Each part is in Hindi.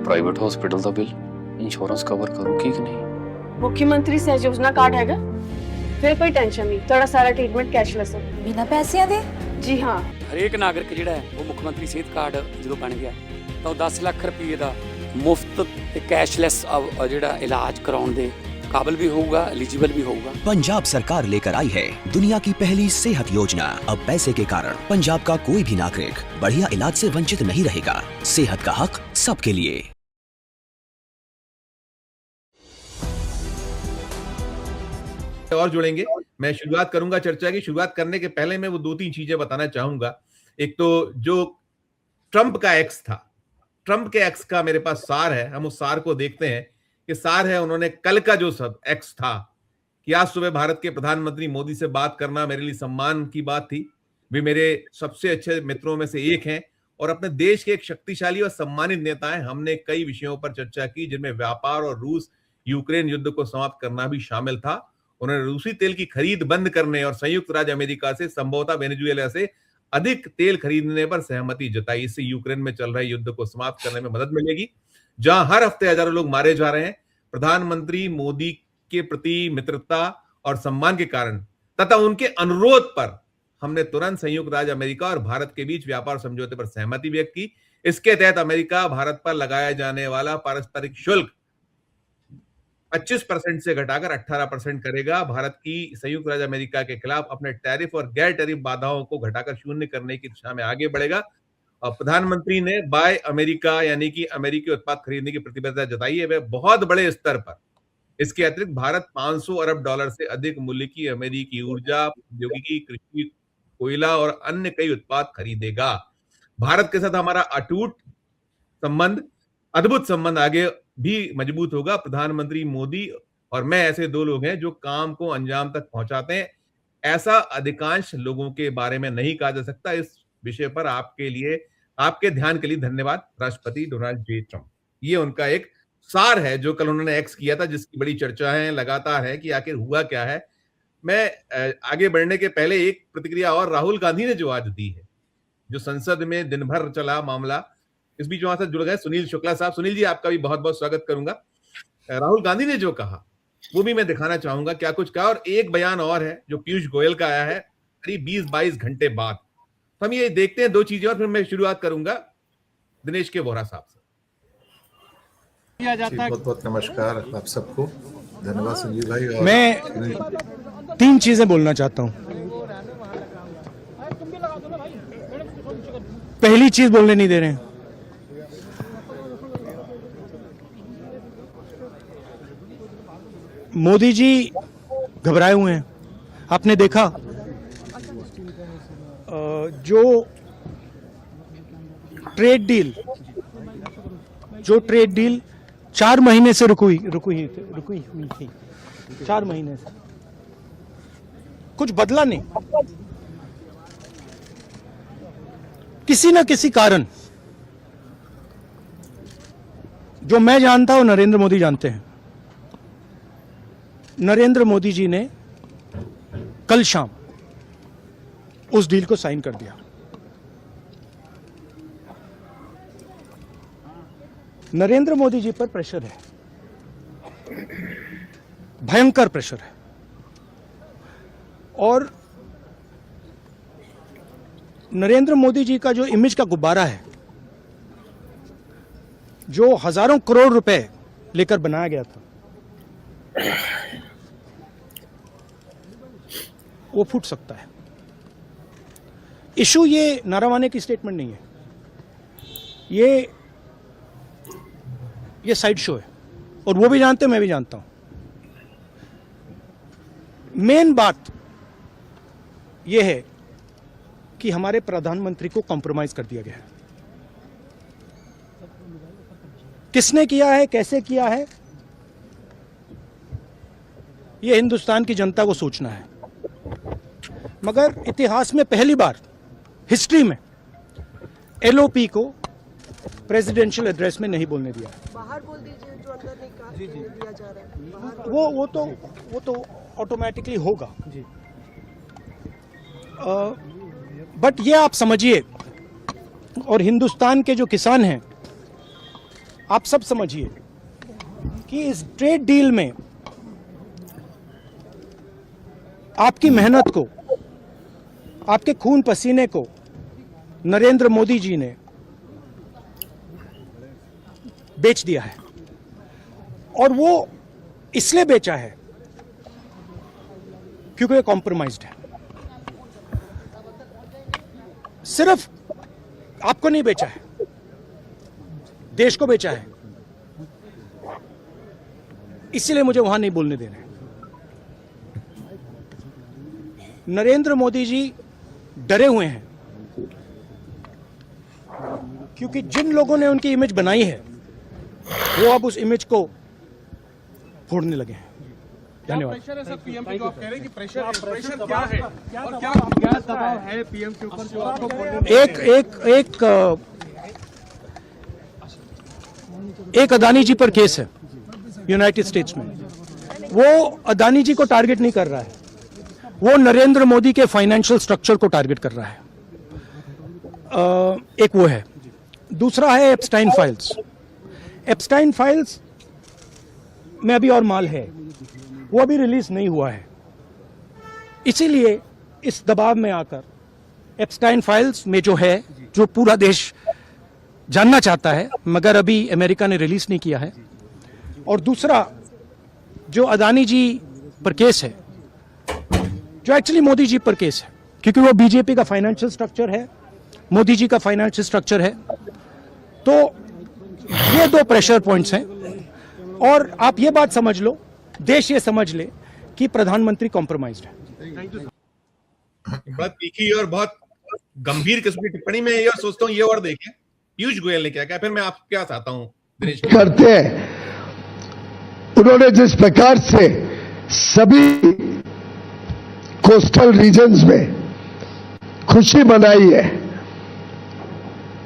प्राइवेट हॉस्पिटल का बिल इंश्योरेंस कवर करूगी कि नहीं? मुख्यमंत्री सहज योजना कार्ड हैगा, फिर कोई टेंशन नहीं, थोड़ा सारा ट्रीटमेंट कैशलेस है। बिना पैसिਆਂ ਦੇ? जी हाँ, ਹਰੇਕ ਨਾਗਰਿਕ ਜਿਹੜਾ ਹੈ ਉਹ ਮੁੱਖ ਮੰਤਰੀ ਸਿਹਤ ਕਾਰਡ ਜਦੋਂ ਬਣ ਗਿਆ ਤਾਂ ਉਹ 10 ਲੱਖ ਰੁਪਏ ਦਾ ਮੁਫਤ ਤੇ ਕੈਸ਼ਲੈਸ ਜਿਹੜਾ ਇਲਾਜ ਕਰਾਉਣ ਦੇ काबिल भी होगा, एलिजिबल भी होगा। पंजाब सरकार लेकर आई है दुनिया की पहली सेहत योजना। अब पैसे के कारण पंजाब का कोई भी नागरिक बढ़िया इलाज से वंचित नहीं रहेगा। सेहत का हक सबके लिए। और जुड़ेंगे। मैं शुरुआत करूंगा चर्चा की। शुरुआत करने के पहले मैं वो 2-3 चीजें बताना चाहूंगा। एक तो जो ट्रंप का एक्स था, ट्रंप के एक्स का मेरे पास सार है, हम उस सार को देखते हैं कि सार है उन्होंने कल का जो सब एक्स था कि आज सुबह भारत के प्रधानमंत्री मोदी से बात करना मेरे लिए सम्मान की बात थी। वे मेरे सबसे अच्छे मित्रों में से एक हैं और अपने देश के एक शक्तिशाली और सम्मानित नेता हैं। हमने कई विषयों पर चर्चा की जिनमें व्यापार और रूस यूक्रेन युद्ध को समाप्त करना भी शामिल था। उन्होंने रूसी तेल की खरीद बंद करने और संयुक्त राज्य अमेरिका से संभवतः वेनेजुएला से अधिक तेल खरीदने पर सहमति जताई। इससे यूक्रेन में चल रहे युद्ध को समाप्त करने में मदद मिलेगी। जहां हर हफ्ते हजारों लोग मारे जा रहे हैं, प्रधानमंत्री मोदी के प्रति मित्रता और सम्मान के कारण तथा उनके अनुरोध पर हमने तुरंत संयुक्त राज्य अमेरिका और भारत के बीच व्यापार समझौते पर सहमति व्यक्त की। इसके तहत अमेरिका भारत पर लगाया जाने वाला पारस्परिक शुल्क 25% से घटाकर 18% करेगा। भारत की संयुक्त राज्य अमेरिका के खिलाफ अपने टैरिफ और गैर टैरिफ बाधाओं को घटाकर शून्य करने की दिशा में आगे बढ़ेगा। और प्रधानमंत्री ने बाय अमेरिका यानी कि अमेरिकी उत्पाद खरीदने की प्रतिबद्धता जताई है, वह बहुत बड़े स्तर पर। इसके अतिरिक्त भारत 500 अरब डॉलर से अधिक मूल्य की अमेरिकी ऊर्जा, प्रौद्योगिकी, कृषि, कोयला और अन्य कई उत्पाद खरीदेगा। भारत के साथ हमारा अटूट संबंध, अद्भुत संबंध आगे भी मजबूत होगा। प्रधानमंत्री मोदी और मैं ऐसे दो लोग हैं जो काम को अंजाम तक पहुंचाते हैं। ऐसा अधिकांश लोगों के बारे में नहीं कहा जा सकता। इस विषय पर आपके ध्यान के लिए धन्यवाद राष्ट्रपति डोनाल्ड जे ट्रंप। ये उनका एक सार है जो कल उन्होंने एक्स किया था, जिसकी बड़ी चर्चा है लगातार है कि आखिर हुआ क्या है। मैं आगे बढ़ने के पहले एक प्रतिक्रिया और राहुल गांधी ने जो आज दी है, जो संसद में दिन भर चला मामला, इस बीच वहां से जुड़ गए सुनील शुक्ला साहब। सुनील जी, आपका भी बहुत बहुत स्वागत करूंगा। राहुल गांधी ने जो कहा वो भी मैं दिखाना चाहूंगा क्या कुछ कहा। और एक बयान और है जो पीयूष गोयल का आया है करीब 20-22 घंटे बाद। तो हम ये देखते हैं दो चीजें और फिर मैं शुरुआत करूंगा दिनेश के वोरा साहब से। बहुत बहुत नमस्कार आप सबको। धन्यवाद संजीव भाई। और मैं 3 चीजें बोलना चाहता हूं। पहली चीज बोलने नहीं दे रहे हैं। मोदी जी घबराए हुए हैं। आपने देखा जो ट्रेड डील 4 महीने से रुकी हुई थी। 4 महीने से कुछ बदला नहीं। किसी न किसी कारण, जो मैं जानता हूं नरेंद्र मोदी जानते हैं, नरेंद्र मोदी जी ने कल शाम उस डील को साइन कर दिया। नरेंद्र मोदी जी पर प्रेशर है, भयंकर प्रेशर है। और नरेंद्र मोदी जी का जो इमेज का गुब्बारा है, जो हजारों करोड़ रुपए लेकर बनाया गया था, वो फूट सकता है। इशू ये नारावाने की स्टेटमेंट नहीं है, ये साइड शो है। और वो भी जानते हैं, मैं भी जानता हूं। मेन बात यह है कि हमारे प्रधानमंत्री को कॉम्प्रोमाइज कर दिया गया है। किसने किया है, कैसे किया है, यह हिंदुस्तान की जनता को सोचना है। मगर इतिहास में पहली बार हिस्ट्री में एलओपी को प्रेसिडेंशियल एड्रेस में नहीं बोलने दिया। बाहर बोल दीजिए, जो अंदर नहीं कहा दिया जा रहा है। वो तो ऑटोमेटिकली होगा जी। बट ये आप समझिए, और हिंदुस्तान के जो किसान हैं, आप सब समझिए कि इस ट्रेड डील में आपकी मेहनत को, आपके खून पसीने को नरेंद्र मोदी जी ने बेच दिया है। और वो इसलिए बेचा है क्योंकि ये कॉम्प्रोमाइज्ड है। सिर्फ आपको नहीं बेचा है, देश को बेचा है। इसीलिए मुझे वहां नहीं बोलने देना है। नरेंद्र मोदी जी डरे हुए हैं क्योंकि जिन लोगों ने उनकी इमेज बनाई है वो अब उस इमेज को फोड़ने लगे हैं। धन्यवाद। एक अदानी जी पर केस है यूनाइटेड स्टेट्स में। वो अदानी जी को टारगेट नहीं कर रहा है, वो नरेंद्र मोदी के फाइनेंशियल स्ट्रक्चर को टारगेट कर रहा है। एक वो है। दूसरा है एप्स्टाइन फाइल्स। एप्स्टाइन फाइल्स में अभी और माल है, वो अभी रिलीज नहीं हुआ है। इसीलिए इस दबाव में आकर एप्स्टाइन फाइल्स में जो है, जो पूरा देश जानना चाहता है मगर अभी अमेरिका ने रिलीज नहीं किया है। और दूसरा जो अदानी जी पर केस है, जो एक्चुअली मोदी जी पर केस है, क्योंकि वो बीजेपी का फाइनेंशियल स्ट्रक्चर है, मोदी जी का फाइनेंशियल स्ट्रक्चर है। तो ये दो प्रेशर पॉइंट्स हैं। और आप ये बात समझ लो, देश ये समझ ले कि प्रधानमंत्री कॉम्प्रोमाइज्ड है। बहुत तीखी और बहुत गंभीर किस्म की टिप्पणी में ये सोचता हूँ। ये और देखें पीयूष गोयल ने क्या कहा, फिर मैं आपके पास आता हूँ दिनेश। करते हैं उन्होंने जिस प्रकार से सभी कोस्टल रीजन्स में खुशी मनाई है,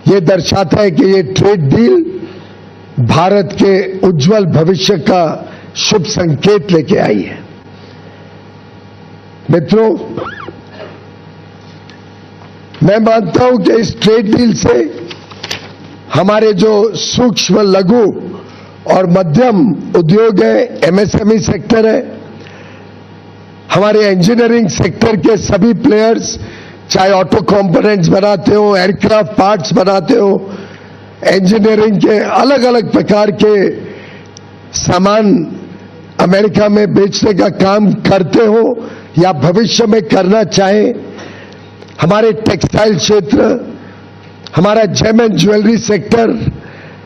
ये दर्शाता है कि ये ट्रेड डील भारत के उज्जवल भविष्य का शुभ संकेत लेके आई है। मित्रों, मैं मानता हूं कि इस ट्रेड डील से हमारे जो सूक्ष्म, लघु और मध्यम उद्योग है, एमएसएमई सेक्टर है, हमारे इंजीनियरिंग सेक्टर के सभी प्लेयर्स, चाहे ऑटो कंपोनेंट्स बनाते हो, एयरक्राफ्ट पार्ट्स बनाते हो, इंजीनियरिंग के अलग अलग प्रकार के सामान अमेरिका में बेचने का काम करते हो या भविष्य में करना चाहे, हमारे टेक्सटाइल क्षेत्र, हमारा जेम एंड ज्वेलरी सेक्टर,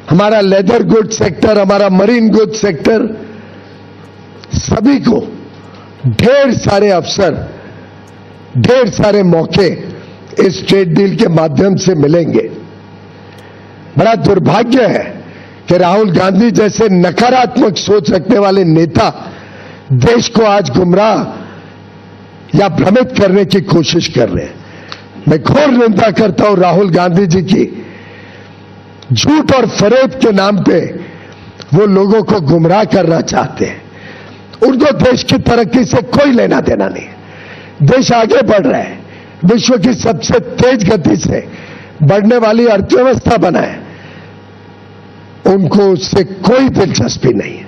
हमारा लेदर गुड सेक्टर, हमारा मरीन गुड सेक्टर, सभी को ढेर सारे अवसर, ढेर सारे मौके इस ट्रेड डील के माध्यम से मिलेंगे। बड़ा दुर्भाग्य है कि राहुल गांधी जैसे नकारात्मक सोच रखने वाले नेता देश को आज गुमराह या भ्रमित करने की कोशिश कर रहे हैं। मैं घोर निंदा करता हूं राहुल गांधी जी की। झूठ और फरेब के नाम पे वो लोगों को गुमराह करना चाहते हैं। उनको देश की तरक्की से कोई लेना देना नहीं। देश आगे बढ़ रहा है, विश्व की सबसे तेज गति से बढ़ने वाली अर्थव्यवस्था बना है, उनको उससे कोई दिलचस्पी नहीं है।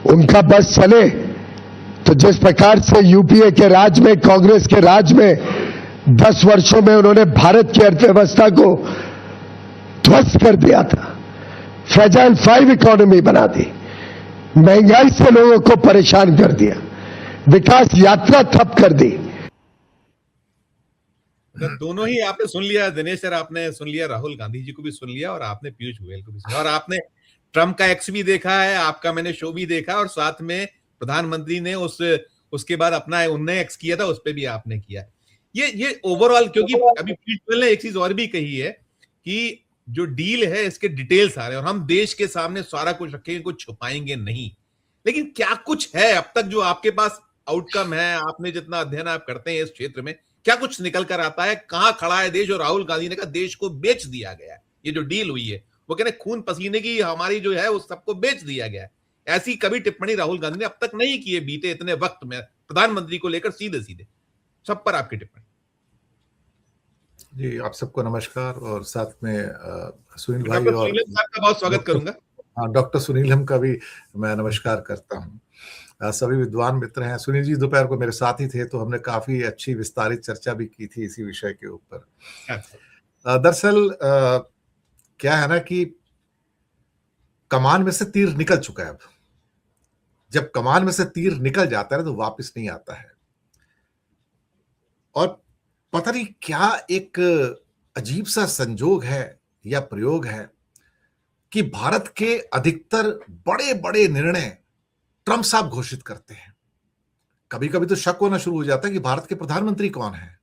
उनका बस चले तो जिस प्रकार से यूपीए के राज में, कांग्रेस के राज में 10 वर्षों में उन्होंने भारत की अर्थव्यवस्था को ध्वस्त कर दिया था, फ्रेजाइल 5 इकोनॉमी बना दी, महंगाई से लोगों को परेशान कर दिया, विकास यात्रा ठप कर दी। दोनों ही आपने सुन लिया दिनेश सर, आपने सुन लिया, राहुल गांधी जी को भी सुन लिया और आपने पीयूष गोयल को भी सुना, और आपने ट्रम्प का एक्स भी देखा है, आपका मैंने शो भी देखा, और साथ में प्रधानमंत्री ने उसके बाद अपना उनने एक्स किया था, उस पर भी आपने किया। ये ओवरऑल, क्योंकि अभी पीयूष गोयल ने एक चीज और भी कही है कि जो डील है इसके डिटेल्स आ रहे हैं और हम देश के सामने सारा कुछ रखेंगे, कुछ छुपाएंगे नहीं। लेकिन क्या कुछ है अब तक जो आपके पास आउटकम है? आपने जितना अध्ययन आप करते हैं इस क्षेत्र में, क्या कुछ निकल कर आता है? कहां खड़ा है देश? और राहुल गांधी ने कहा देश को बेच दिया गया है। ये जो डील हुई है वो कहने खून पसीने की हमारी जो है उस सबको बेच दिया गया है। ऐसी कभी टिप्पणी राहुल गांधी ने अब तक नहीं की है बीते इतने वक्त में, प्रधानमंत्री को लेकर सीधे सीधे। सब पर आपकी टिप्पणी। जी, आप सबको नमस्कार और साथ में सुनील भाई डॉक्टर और सुनील साहब का बहुत स्वागत करूंगा। हाँ, डॉक्टर सुनील हम का भी मैं नमस्कार करता हूँ। सभी विद्वान मित्र हैं। सुनील जी दोपहर को मेरे साथ ही थे, तो हमने काफी अच्छी विस्तारित चर्चा भी की थी इसी विषय के ऊपर। दरअसल क्या है ना कि कमान में से तीर निकल चुका है। अब जब कमान में से तीर निकल जाता है तो वापस नहीं आता है। और पता नहीं क्या एक अजीब सा संजोग है या प्रयोग है कि भारत के अधिकतर बड़े बड़े निर्णय ट्रंप साहब घोषित करते हैं। कभी कभी तो शक होना शुरू हो जाता है कि भारत के प्रधानमंत्री कौन है।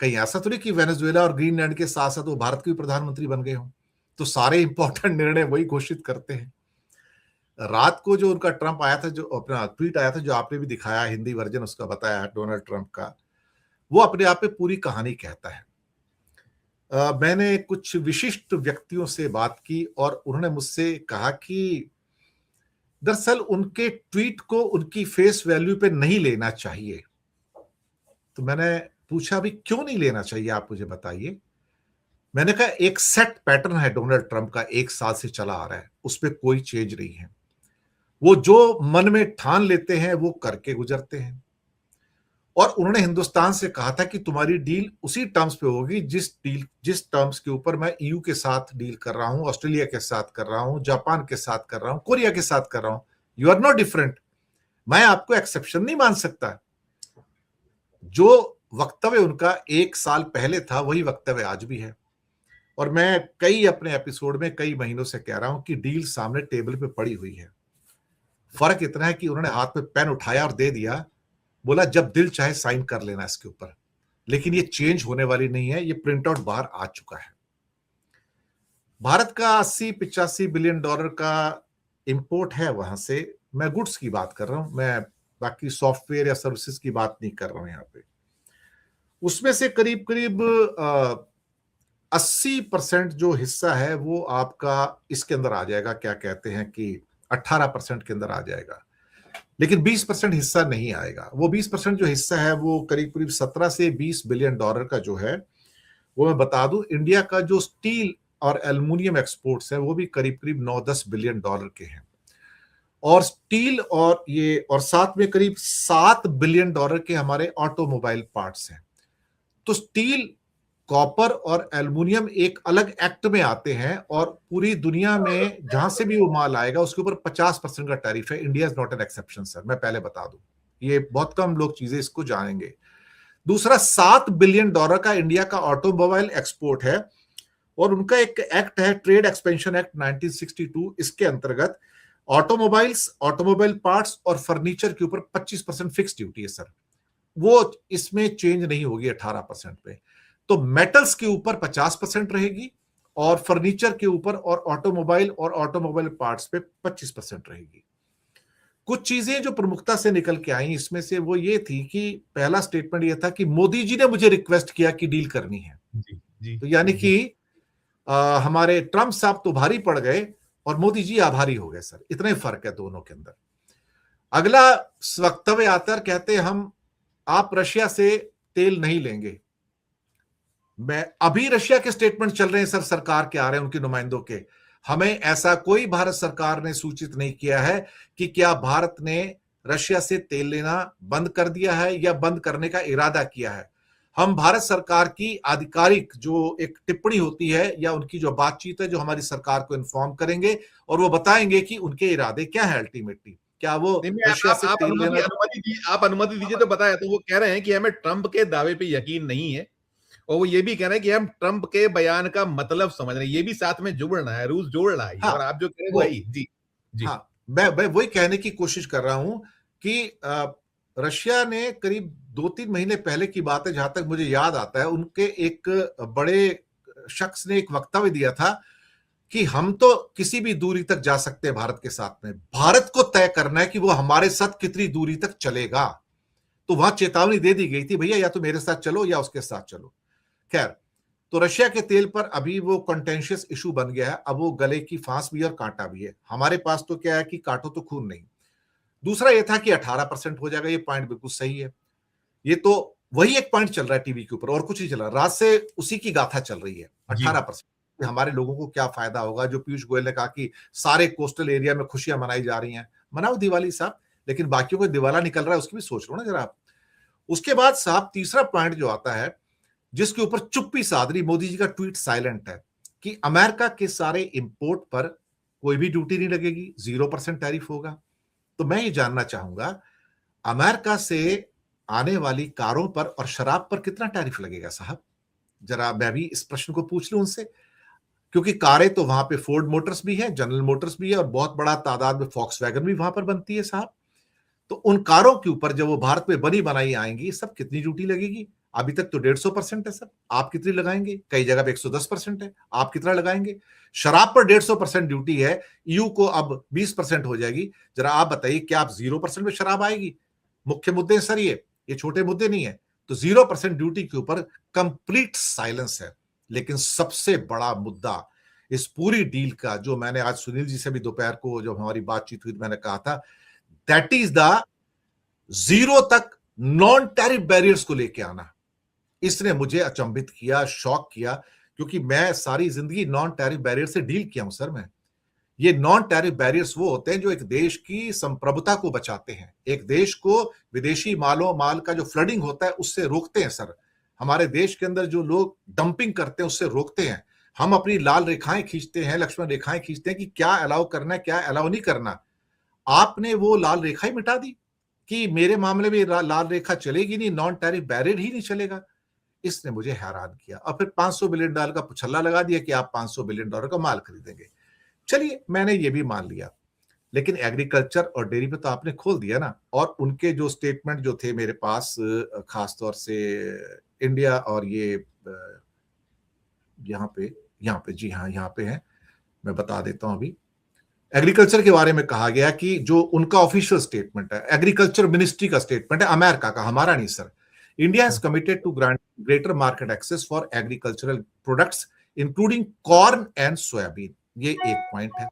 कहीं ऐसा तो नहीं कि वेनेजुएला और ग्रीनलैंड के साथ साथ वो भारत के भी प्रधानमंत्री बन गए हों, तो सारे इंपॉर्टेंट निर्णय वही घोषित करते हैं। रात को जो उनका ट्रंप आया था, जो अपना ट्वीट आया था, जो आपने भी दिखाया, हिंदी वर्जन उसका बताया डोनाल्ड ट्रंप का, वो अपने आप में पूरी कहानी कहता है। मैंने कुछ विशिष्ट व्यक्तियों से बात की और उन्होंने मुझसे कहा कि दरअसल उनके ट्वीट को उनकी फेस वैल्यू पे नहीं लेना चाहिए। तो मैंने पूछा भी क्यों नहीं लेना चाहिए, आप मुझे बताइए। मैंने कहा एक सेट पैटर्न है डोनाल्ड ट्रंप का, 1 साल से चला आ रहा है, उस पर कोई चेंज नहीं है। वो जो मन में ठान लेते हैं वो करके गुजरते हैं। और उन्होंने हिंदुस्तान से कहा था कि तुम्हारी डील उसी टर्म्स पे होगी जिस टर्म्स के ऊपर मैं ईयू के साथ डील कर रहा हूं, ऑस्ट्रेलिया के साथ कर रहा हूं, जापान के साथ कर रहा हूं, कोरिया के साथ कर रहा हूं। You are not different. मैं आपको एक्सेप्शन नहीं मान सकता। जो वक्तव्य उनका 1 साल पहले था वही वक्तव्य आज भी है। और मैं कई अपने एपिसोड में कई महीनों से कह रहा हूं कि डील सामने टेबल पे पड़ी हुई है। फर्क इतना है कि उन्होंने हाथ में पेन उठाया और दे दिया, बोला जब दिल चाहे साइन कर लेना इसके ऊपर। लेकिन ये चेंज होने वाली नहीं है, ये प्रिंट आउट बाहर आ चुका है। भारत का 80-85 बिलियन डॉलर का इंपोर्ट है वहां से। मैं गुड्स की बात कर रहा हूं, मैं बाकी सॉफ्टवेयर या सर्विसेज की बात नहीं कर रहा हूं यहां पे। उसमें से करीब करीब 80% जो हिस्सा है वो आपका इसके अंदर आ जाएगा, क्या कहते हैं कि 18% के अंदर आ जाएगा। लेकिन 20% हिस्सा नहीं आएगा। वो 20% जो हिस्सा है वो करीब करीब 17 से 20 बिलियन डॉलर का जो है, वो मैं बता दूं, इंडिया का जो स्टील और एल्युमिनियम एक्सपोर्ट्स है वो भी करीब करीब 9-10 बिलियन डॉलर के हैं। और स्टील और साथ में करीब 7 बिलियन डॉलर के हमारे ऑटोमोबाइल पार्ट्स हैं। तो स्टील, कॉपर और एल्युमिनियम एक अलग एक्ट में आते हैं और पूरी दुनिया में जहां से भी वो माल आएगा उसके ऊपर 50% का टैरिफ है। India is not an exception sir, मैं पहले बता दूं। ये बहुत कम लोग चीजें इसको जानेंगे। दूसरा, 7 बिलियन डॉलर का इंडिया का ऑटोमोबाइल एक्सपोर्ट है और उनका एक एक्ट है, ट्रेड एक्सपेंशन एक्ट 1962। इसके अंतर्गत ऑटोमोबाइल्स, ऑटोमोबाइल पार्ट्स और फर्नीचर के ऊपर 25% फिक्स ड्यूटी है सर। वो इसमें चेंज नहीं होगी 18% पे। तो मेटल्स के ऊपर 50% रहेगी और फर्नीचर के ऊपर और ऑटोमोबाइल पार्ट्स पे 25% रहेगी। कुछ चीजें जो प्रमुखता से निकल के आई इसमें से वो ये थी कि पहला स्टेटमेंट ये था कि मोदी जी ने मुझे रिक्वेस्ट किया कि डील करनी है। जी, तो यानी कि हमारे ट्रंप साहब तो भारी पड़ गए और मोदी जी आभारी हो गए सर। इतना ही फर्क है दोनों के अंदर। अगला वक्तव्य आता है, कहते हम आप रशिया से तेल नहीं लेंगे। मैं अभी रशिया के स्टेटमेंट चल रहे हैं सर, सरकार के आ रहे हैं उनके नुमाइंदों के। हमें ऐसा कोई भारत सरकार ने सूचित नहीं किया है कि क्या भारत ने रशिया से तेल लेना बंद कर दिया है या बंद करने का इरादा किया है। हम भारत सरकार की आधिकारिक जो एक टिप्पणी होती है या उनकी जो बातचीत है जो हमारी सरकार को इन्फॉर्म करेंगे और वो बताएंगे कि उनके इरादे क्या है अल्टीमेटली। क्या वो रशिया से तेल लेना, आप अनुमति दीजिए तो बताया। तो वो कह रहे हैं कि हमें ट्रंप के दावे पे यकीन नहीं है और वो ये भी कह रहे हैं कि हम ट्रंप के बयान का मतलब समझ रहे हैं। ये भी साथ में जुड़ना है, रूस जोड़ रहा है। हाँ, और आप जो कह रहे हैं वही। जी जी, हाँ, मैं वही कहने की कोशिश कर रहा हूं कि रशिया ने करीब 2-3 महीने पहले की बात है, जहां तक मुझे याद आता है, उनके एक बड़े शख्स ने एक वक्तव्य दिया था कि हम तो किसी भी दूरी तक जा सकते हैं भारत के साथ में, भारत को तय करना है कि वो हमारे साथ कितनी दूरी तक चलेगा। तो वहां चेतावनी दे दी गई थी, भैया या तो मेरे साथ चलो या उसके साथ चलो। खैर, तो रशिया के तेल पर अभी वो कंटेंशियस इशू बन गया है। अब वो गले की फांस भी और कांटा भी है। हमारे पास तो क्या है कि काटो तो खून नहीं। दूसरा ये था कि 18% हो जाएगा, ये पॉइंट बिल्कुल सही है। ये तो वही एक पॉइंट चल रहा है टीवी के ऊपर और कुछ नहीं चल रहा। रात से उसी की गाथा चल रही है। 18% हमारे लोगों को क्या फायदा होगा। जो पीयूष गोयल ने कहा कि सारे कोस्टल एरिया में खुशियां मनाई जा रही हैं, मनाओ दिवाली साहब, लेकिन बाकियों को दिवाला निकल रहा है उसकी भी सोच लो ना जरा आप। उसके बाद साहब तीसरा पॉइंट जो आता है जिसके ऊपर चुप्पी साध रही, मोदी जी का ट्वीट साइलेंट है कि अमेरिका के सारे इंपोर्ट पर कोई भी ड्यूटी नहीं लगेगी, 0% टैरिफ होगा। तो मैं ये जानना चाहूंगा अमेरिका से आने वाली कारों पर और शराब पर कितना टैरिफ लगेगा साहब? जरा मैं भी इस प्रश्न को पूछ लूं उनसे, क्योंकि कारें तो वहां पे फोर्ड मोटर्स भी है, जनरल मोटर्स भी है और बहुत बड़ा तादाद में फॉक्सवैगन भी वहां पर बनती है साहब। तो उन कारों के ऊपर जब वो भारत में बनी बनाई आएंगी सब कितनी ड्यूटी लगेगी? अभी तक तो 150% है सर, आप कितनी लगाएंगे? कई जगह पे 110% है, आप कितना लगाएंगे? शराब पर 150% ड्यूटी है, ईयू को अब 20% हो जाएगी। जरा आप बताइए क्या आप 0% में शराब आएगी? मुख्य मुद्दे सर ये छोटे मुद्दे नहीं है। तो 0% ड्यूटी के ऊपर कंप्लीट साइलेंस है। लेकिन सबसे बड़ा मुद्दा इस पूरी डील का, जो मैंने आज सुनील जी से भी दोपहर को जब हमारी बातचीत हुई मैंने कहा था, दैट इज द 0 तक नॉन टैरिफ बैरियर्स को लेके आना। इसने मुझे अचंभित किया, शॉक किया, क्योंकि मैं सारी जिंदगी नॉन टैरिफ बैरियर से डील किया हूं सर। मैं ये नॉन टैरिफ बैरियर्स वो होते हैं जो एक देश की संप्रभुता को बचाते हैं, एक देश को विदेशी माल का जो फ्लडिंग होता है उससे रोकते हैं सर। हमारे देश के अंदर जो लोग डंपिंग करते हैं उससे रोकते हैं। हम अपनी लाल रेखाएं खींचते हैं, लक्ष्मण रेखाएं खींचते हैं कि क्या अलाउ करना है, क्या अलाउ नहीं करना। आपने वो लाल रेखा ही मिटा दी कि मेरे मामले में लाल रेखा चलेगी नहीं, नॉन टैरिफ बैरियर ही नहीं चलेगा। इसने मुझे हैरान किया। और फिर $500 बिलियन का पुछल्ला लगा दिया कि आप $500 बिलियन का माल खरीदेंगे। चलिए मैंने ये भी मान लिया, लेकिन एग्रीकल्चर और डेयरी पे तो आपने खोल दिया ना। और उनके जो स्टेटमेंट जो थे मेरे पास, खासतौर से इंडिया और ये यहाँ पे जी हाँ यहाँ पे है, मैं बता देता हूं। अभी एग्रीकल्चर के बारे में कहा गया कि जो उनका ऑफिशियल स्टेटमेंट है, एग्रीकल्चर मिनिस्ट्री का स्टेटमेंट है, अमेरिका का, हमारा नहीं sir. India is committed to grant greater market access for agricultural products including corn and soybean. ये एक पॉइंट है।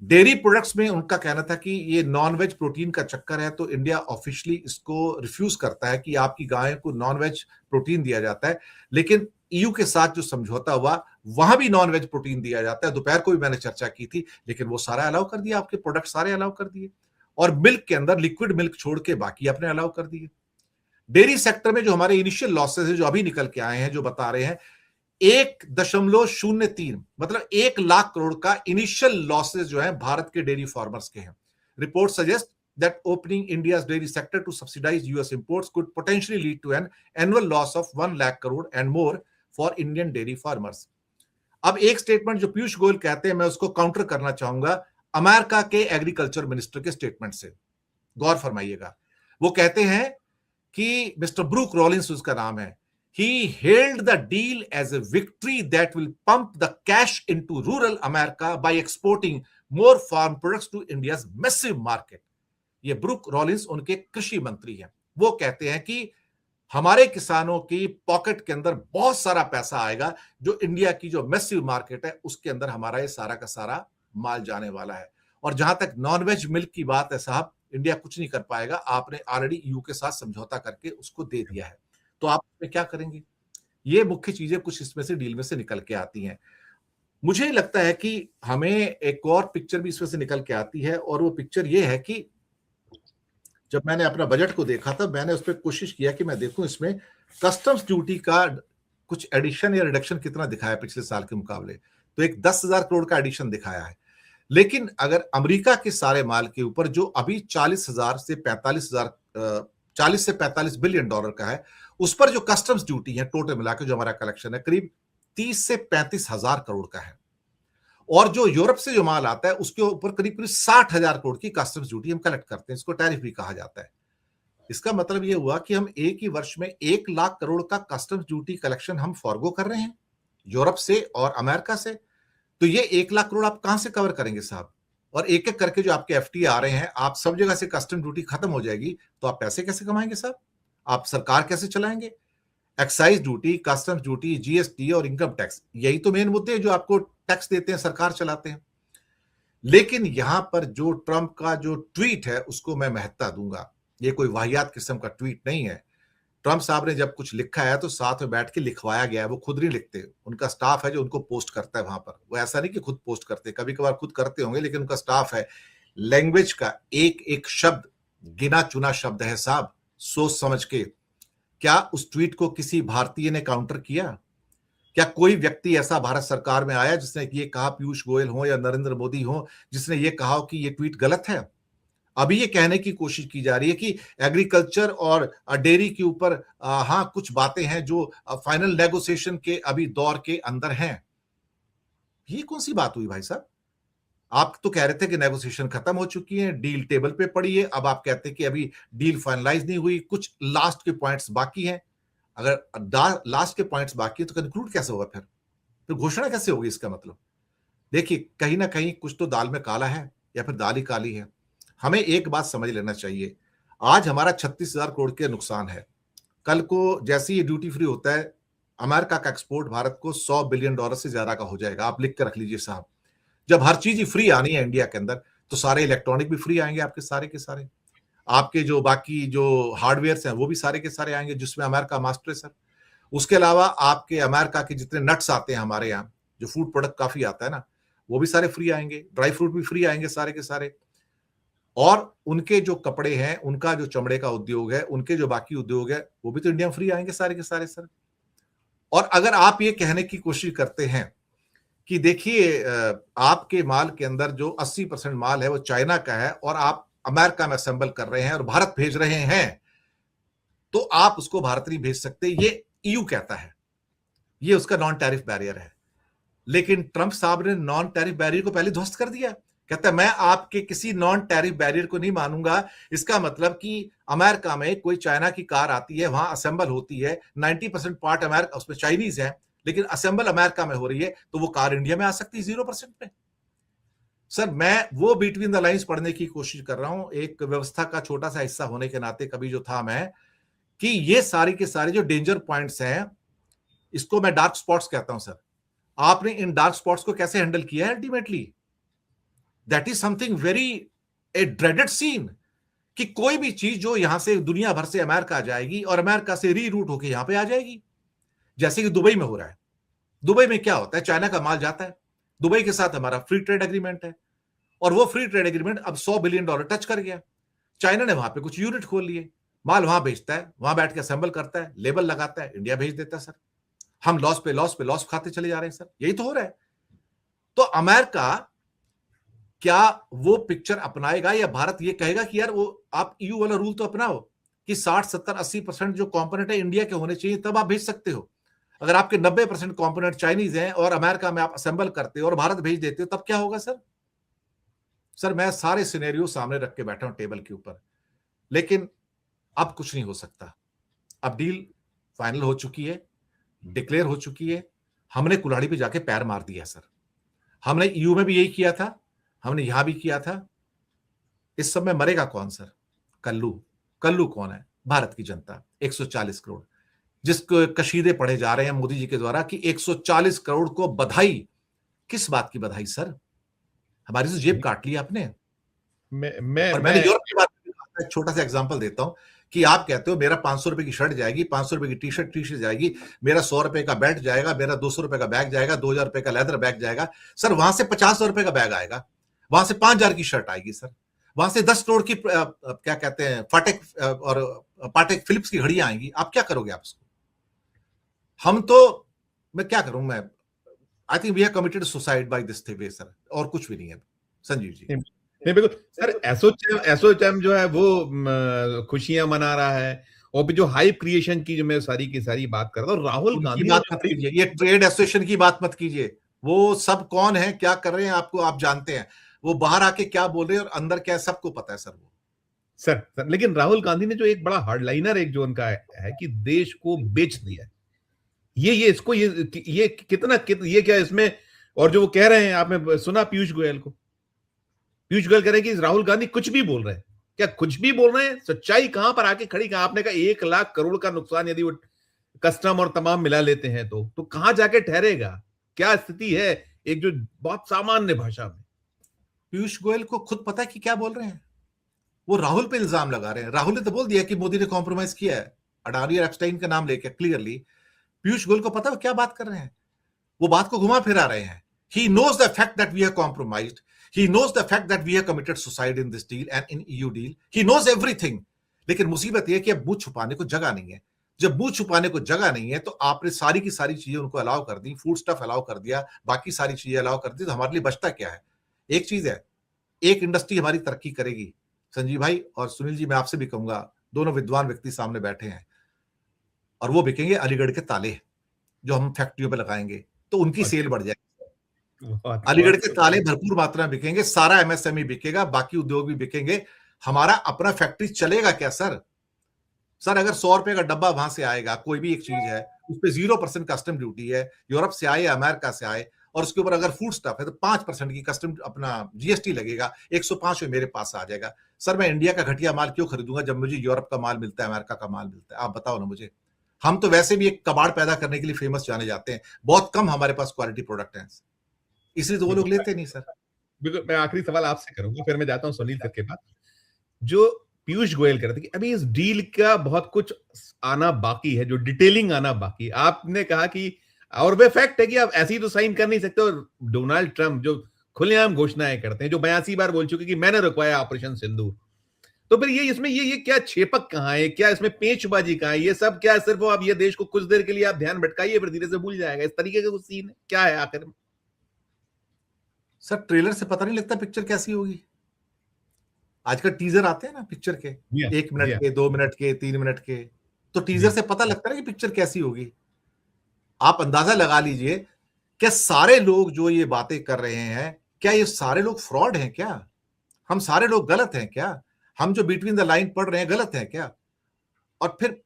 डेयरी प्रोडक्ट्स में उनका कहना था कि ये नॉन वेज प्रोटीन का चक्कर है, तो इंडिया ऑफिशियली इसको रिफ्यूज करता है कि आपकी गाय को नॉन वेज प्रोटीन दिया जाता है। लेकिन ईयू के साथ जो समझौता हुआ वहां भी नॉन वेज प्रोटीन दिया जाता है। दोपहर को भी मैंने चर्चा की थी, लेकिन वो सारा अलाउ कर दिया, आपके प्रोडक्ट सारे अलाउ कर दिए। और मिल्क के अंदर लिक्विड मिल्क छोड़ के बाकी आपने अलाउ कर दिए। डेयरी सेक्टर में जो हमारे इनिशियल लॉसेस है जो अभी निकल के आए हैं, जो बता रहे हैं 1.03 मतलब 1 लाख करोड़ का इनिशियल लॉसेस जो है भारत के डेयरी फार्मर्स के हैं। Report suggest that opening India's dairy sector to subsidise US imports could potentially lead to an annual loss of 1 lakh crore and more for Indian dairy farmers. अब एक स्टेटमेंट जो पीयूष गोयल कहते हैं, मैं उसको काउंटर करना चाहूंगा अमेरिका के एग्रीकल्चर मिनिस्टर के स्टेटमेंट से। गौर फरमाइएगा, वो कहते हैं कि मिस्टर ब्रूक रॉलिंस उसका नाम है, he hailed the deal as a victory that will pump the cash into rural America by exporting more farm products to India's massive market। ये ब्रूक रॉलिंस उनके कृषि मंत्री हैं। वो कहते हैं कि हमारे किसानों की पॉकेट के अंदर बहुत सारा पैसा आएगा, जो इंडिया की जो मैसिव मार्केट है उसके अंदर हमारा ये सारा का सारा माल जाने वाला है। और जहां तक नॉनवेज मिल्क की बात है साहब, इंडिया कुछ नहीं कर पाएगा। आपने ऑलरेडी ईयू के साथ समझौता करके उसको दे दिया है, तो आप इसमें क्या करेंगे? ये मुख्य चीजें कुछ इसमें से डील में से निकल के आती हैं। मुझे लगता है कि हमें एक और पिक्चर भी इसमें से निकल के आती है, और वो पिक्चर ये है कि जब मैंने अपना बजट को देखा था, मैंने उस पर कोशिश किया कि मैं देखूं इसमें कस्टम्स ड्यूटी का कुछ एडिशन या रिडक्शन कितना दिखाया पिछले साल के मुकाबले। तो एक 10,000 करोड़ का एडिशन दिखाया है। लेकिन अगर अमेरिका के सारे माल के ऊपर जो अभी 40,000 से 45,000 40 से 45 बिलियन डॉलर का है, उस पर जो कस्टम्स ड्यूटी है टोटल मिलाकर जो हमारा कलेक्शन है करीब 30 से 35,000 करोड़ का है। और जो यूरोप से जो माल आता है उसके ऊपर करीब करीब 60,000 करोड़ की कस्टम्स ड्यूटी हम कलेक्ट करते हैं। इसको टैरिफ भी कहा जाता है। इसका मतलब यह हुआ कि हम एक ही वर्ष में 1 लाख करोड़ का कस्टम्स ड्यूटी कलेक्शन हम फॉरगो कर रहे हैं यूरोप से और अमेरिका से। तो ये 1 लाख करोड़ आप कहां से कवर करेंगे साहब? और एक एक करके जो आपके एफटीए आ रहे हैं, आप सब जगह से कस्टम ड्यूटी खत्म हो जाएगी, तो आप पैसे कैसे कमाएंगे साहब? आप सरकार कैसे चलाएंगे? Excise duty, customs duty, GST और इनकम टैक्स, यही तो मेन मुद्दे हैं जो आपको टैक्स देते हैं, सरकार चलाते हैं। लेकिन यहां पर जो ट्रंप का जो ट्वीट है उसको मैं महत्ता दूंगा। ये कोई वाहियात किस्म का ट्वीट नहीं है। ट्रंप साहब ने जब कुछ लिखा है तो साथ में बैठ के लिखवाया गया है, वो खुद नहीं लिखते, उनका स्टाफ है जो उनको पोस्ट करता है वहां पर। वो ऐसा नहीं कि खुद पोस्ट करते, कभी कभार खुद करते होंगे, लेकिन उनका स्टाफ है। लैंग्वेज का एक एक शब्द गिना चुना शब्द है साहब, सोच समझ के। क्या उस ट्वीट को किसी भारतीय ने काउंटर किया? क्या कोई व्यक्ति ऐसा भारत सरकार में आया जिसने ये कहा, पीयूष गोयल हो या नरेंद्र मोदी हो, जिसने ये कहा हो कि ये ट्वीट गलत है? अभी ये कहने की कोशिश की जा रही है कि एग्रीकल्चर और डेयरी के ऊपर हाँ कुछ बातें हैं जो फाइनल नेगोशिएशन के अभी दौर के अंदर हैं। ये कौन सी बात हुई भाई साहब? आप तो कह रहे थे कि नेगोशिएशन खत्म हो चुकी है, डील टेबल पे पड़ी है, अब आप कहते हैं कि अभी डील फाइनलाइज नहीं हुई, कुछ लास्ट के पॉइंट्स बाकी हैं। अगर लास्ट के पॉइंट्स बाकी है तो कंक्लूड कैसे होगा? फिर घोषणा कैसे होगी? इसका मतलब देखिए, कहीं ना कहीं कुछ तो दाल में काला है या फिर दाल ही काली है। हमें एक बात समझ लेना चाहिए, आज हमारा 36,000 करोड़ के नुकसान है। कल को जैसे ही ड्यूटी फ्री होता है, अमेरिका का एक्सपोर्ट भारत को $100 बिलियन से ज्यादा का हो जाएगा। आप लिख कर रख लीजिए साहब। जब हर चीज ही फ्री आनी है इंडिया के अंदर, तो सारे इलेक्ट्रॉनिक भी फ्री आएंगे आपके सारे के सारे। आपके जो बाकी जो हार्डवेयर हैं वो भी सारे के सारे आएंगे, जिसमें अमेरिका मास्टर है सर। उसके अलावा आपके अमेरिका के जितने नट्स आते हैं हमारे यहाँ, जो फूड प्रोडक्ट काफी आता है ना, वो भी सारे फ्री आएंगे। ड्राई फ्रूट भी फ्री आएंगे सारे के सारे। और उनके जो कपड़े हैं, उनका जो चमड़े का उद्योग है, उनके जो बाकी उद्योग है, वो भी तो इंडिया में फ्री आएंगे सारे के सारे सर। और अगर आप ये कहने की कोशिश करते हैं कि देखिए आपके माल के अंदर जो 80% माल है वो चाइना का है और आप अमेरिका में असेंबल कर रहे हैं और भारत भेज रहे हैं, तो आप उसको भारत नहीं भेज सकते, ये ईयू कहता है, ये उसका नॉन टैरिफ बैरियर है। लेकिन ट्रंप साहब ने नॉन टैरिफ बैरियर को पहले ध्वस्त कर दिया। कहता है मैं आपके किसी नॉन टैरिफ बैरियर को नहीं मानूंगा। इसका मतलब कि अमेरिका में कोई चाइना की कार आती है, वहां असेंबल होती है, 90% पार्ट अमेरिका उसमें चाइनीज है, लेकिन असेंबल अमेरिका में हो रही है, तो वो कार इंडिया में आ सकती है 0% पे। सर मैं वो बिटवीन द लाइंस पढ़ने की कोशिश कर रहा हूं, एक व्यवस्था का छोटा सा हिस्सा होने के नाते कभी जो था मैं, कि ये सारी के सारे जो डेंजर पॉइंट्स हैं, इसको मैं डार्क स्पॉट्स कहता हूं सर। आपने इन डार्क स्पॉट्स को कैसे हैंडल किया है ultimately? That is something very a dreaded scene, कि कोई भी चीज जो यहां से दुनिया भर से अमेरिका आ जाएगी और अमेरिका से रीरूट होकर यहां पे आ जाएगी, जैसे कि दुबई में हो रहा है। दुबई में क्या होता है, चाइना का माल जाता है, दुबई के साथ हमारा फ्री ट्रेड एग्रीमेंट है, और वो फ्री ट्रेड एग्रीमेंट अब $100 बिलियन टच कर गया। चाइना ने वहां पे कुछ यूनिट खोल लिए, माल वहां बेचता है, वहां बैठ के असेंबल करता है, लेबल लगाता है, इंडिया भेज देता है सर। हम लॉस पे लॉस पे लॉस खाते चले जा रहे हैं सर, यही तो हो रहा है। तो अमेरिका क्या वो पिक्चर अपनाएगा, या भारत ये कहेगा कि यार वो आप ईयू वाला रूल तो अपनाओ कि 60, 70, 80% जो कंपोनेंट है इंडिया के होने चाहिए, तब आप भेज सकते हो। अगर आपके 90% कंपोनेंट चाइनीज हैं और अमेरिका में आप असेंबल करते हो और भारत भेज देते हो, तब क्या होगा सर? सर मैं सारे सिनेरियो सामने रख के बैठा हूं टेबल के ऊपर, लेकिन अब कुछ नहीं हो सकता। अब डील फाइनल हो चुकी है, डिक्लेयर हो चुकी है, हमने कुल्हाड़ी पे जाके पैर मार दिया सर। हमने ईयू में भी यही किया था, हमने यहां भी किया था। इस सब में मरेगा कौन सर? कल्लू। कल्लू कौन है? भारत की जनता, 140 करोड़, जिसको कशीदे पढ़े जा रहे हैं मोदी जी के द्वारा कि 140 करोड़ को बधाई। किस बात की बधाई सर? हमारी तो जेब काट ली आपने। मैंने यूरोप की बात, एक छोटा सा एग्जांपल देता हूं कि आप कहते हो मेरा 500 रुपए की शर्ट जाएगी, 500 रुपए की टी शर्ट जाएगी, मेरा 100 रुपए का बेल्ट जाएगा, मेरा 200 रुपए का बैग जाएगा, 2000 रुपए का लेदर बैग जाएगा सर। वहां से 50,000 रुपए का बैग आएगा, वहां से 5,000 की शर्ट आएगी सर, वहां से 10 करोड़ की क्या कहते हैं फाटेक और पाटेक फिलिप्स की घड़ियां आएंगी। आप क्या करोगे? आप उसको, हम तो, मैं क्या करूं? मैं I think we are committed suicide by this way sir, और कुछ भी नहीं है संजीव जी। नहीं बिल्कुल सर, एसोचैम जो है वो खुशियां मना रहा है, और भी जो हाइप क्रिएशन की जो मैं सारी की सारी बात कर रहा हूँ, राहुल गांधी बात मत कीजिए, ये ट्रेड एसोसिएशन की बात मत कीजिए। वो सब कौन है, क्या कर रहे हैं, आपको आप जानते हैं, वो बाहर आके क्या बोल रहे हैं और अंदर क्या है, सबको पता है सर। वो सर लेकिन राहुल गांधी ने जो एक बड़ा हार्डलाइनर एक जो उनका है कि देश को बेच दिया, ये इसको ये कितना ये क्या इसमें, और जो वो कह रहे हैं, आपने सुना पीयूष गोयल को, पीयूष गोयल कह रहे हैं कि राहुल गांधी कुछ भी बोल रहे हैं। क्या कुछ भी बोल रहे हैं? सच्चाई कहां पर आके खड़ी? कहा आपने कहा 1 लाख करोड़ का नुकसान यदि वो कस्टम और तमाम मिला लेते हैं तो कहां जाके ठहरेगा? क्या स्थिति है एक जो बहुत सामान्य भाषा में? पीयूष गोयल को खुद पता है कि क्या बोल रहे हैं। वो राहुल पे इल्जाम लगा रहे हैं। राहुल ने तो बोल दिया कि मोदी ने कॉम्प्रोमाइज किया है। अडानी और एप्स्टाइन का नाम लेके क्लियरली पीयूष गोयल को पता है वो क्या बात कर रहे हैं, वो बात को घुमा फिरा रहे हैं। He knows the fact that we are compromised. He knows the fact that we have committed suicide in this deal and in EU deal. He knows everything. लेकिन मुसीबत यह है कि अब मुंह छुपाने को जगह नहीं है। जब मुंह छुपाने को जगह नहीं है तो आपने सारी की सारी चीजें उनको अलाउ कर दी, फूड स्टफ अलाउ कर दिया, बाकी सारी चीजें अलाउ कर दी, तो हमारे लिए बचता क्या है? एक चीज है, एक इंडस्ट्री हमारी तरक्की करेगी। संजीव भाई और सुनील जी, मैं आपसे भी कहूंगा, दोनों विद्वान व्यक्ति सामने बैठे हैं, और वो बिकेंगे अलीगढ़ के ताले जो हम फैक्ट्रियों पे लगाएंगे, तो उनकी सेल बढ़ जाएगी। अलीगढ़ के ताले भरपूर मात्रा में बिकेंगे, सारा एमएसएमई बिकेगा, बाकी उद्योग भी बिकेंगे। हमारा अपना फैक्ट्री चलेगा क्या सर? सर अगर 100 रुपए का डब्बा वहां से आएगा, कोई भी एक चीज है, उस पर 0% कस्टम ड्यूटी है, यूरोप से आए, अमेरिका से आए, और उसके ऊपर अगर फूड स्टफ है तो 5% की कस्टम अपना जीएसटी लगेगा, 105 में मेरे पास आ जाएगा। सर मैं इंडिया का घटिया माल क्यों खरीदूंगा जब मुझे यूरोप का माल मिलता है, अमेरिका का माल मिलता है? आप बताओ ना मुझे। हम तो वैसे भी एक कबाड़ पैदा करने के लिए फेमस जाने जाते हैं, बहुत कम हमारे पास क्वालिटी प्रोडक्ट है, इसलिए तो वो लोग लेते नहीं सर। बिल्कुल। मैं आखिरी सवाल आपसे करूंगा, फिर मैं जाता हूं सुनील सर के पास। जो पीयूष गोयल कह रहे थे कि अभी इस डील का बहुत कुछ आना बाकी है, जो डिटेलिंग आना बाकी है, आपने कहा कि, और वे फैक्ट है कि आप ऐसे ही तो साइन कर नहीं सकते। और डोनाल्ड ट्रंप जो खुलेआम घोषणाएं करते हैं, जो 82 बार बोल चुके कि मैंने रुकवाया ऑपरेशन सिंदूर, तो फिर ये इसमें ये क्या छेपक कहां है, क्या इसमें पेचबाजी कहां है? ये सब क्या सिर्फ आप ये देश को कुछ देर के लिए आप ध्यान भटकाइए, फिर धीरे से भूल जाएगा, इस तरीके का कुछ सीन है क्या है आखिर में? सर ट्रेलर से पता नहीं लगता पिक्चर कैसी होगी। आजकल टीजर आते हैं ना पिक्चर के, 1 मिनट के, 2 मिनट के, 3 मिनट के, तो टीजर से पता लगता है कि पिक्चर कैसी होगी। आप अंदाजा लगा लीजिए, क्या सारे लोग जो ये बातें कर रहे हैं, क्या ये सारे लोग फ्रॉड हैं क्या? हम सारे लोग गलत हैं क्या? हम जो बिटवीन द लाइन पढ़ रहे हैं गलत हैं क्या? और फिर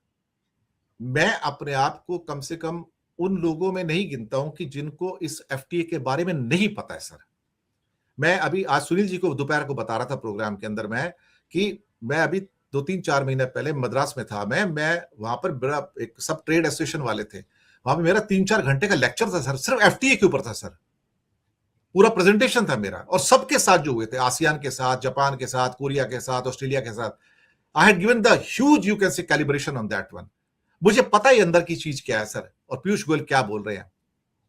मैं अपने आप को कम से कम उन लोगों में नहीं गिनता हूं कि जिनको इस एफटीए के बारे में नहीं पता है सर। मैं अभी आज सुनील जी को दोपहर को बता रहा था प्रोग्राम के अंदर में कि मैं अभी 2-3-4 महीने पहले मद्रास में था, मैं वहां पर बड़ा एक सब ट्रेड एसोसिएशन वाले थे, वहां पे मेरा 3-4 घंटे का लेक्चर था सर, सिर्फ एफटीए के ऊपर था सर, पूरा प्रेजेंटेशन था मेरा, और सबके साथ जो हुए थे, आसियान के साथ, जापान के साथ, कोरिया के साथ, ऑस्ट्रेलिया के साथ, I had given the huge you can say calibration on that one. मुझे पता ही अंदर की चीज क्या है सर, और पीयूष गोयल क्या बोल रहे हैं।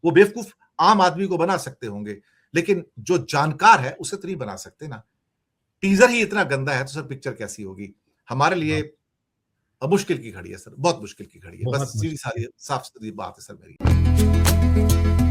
वो बेवकूफ आम आदमी को बना सकते होंगे, लेकिन जो जानकार है उसे तो नहीं बना सकते ना। टीजर ही इतना गंदा है तो सर पिक्चर कैसी होगी? हमारे लिए मुश्किल की घड़ी है सर, बहुत मुश्किल की घड़ी है। बस सीधी सारी साफ सुथरी बात है सर मेरी।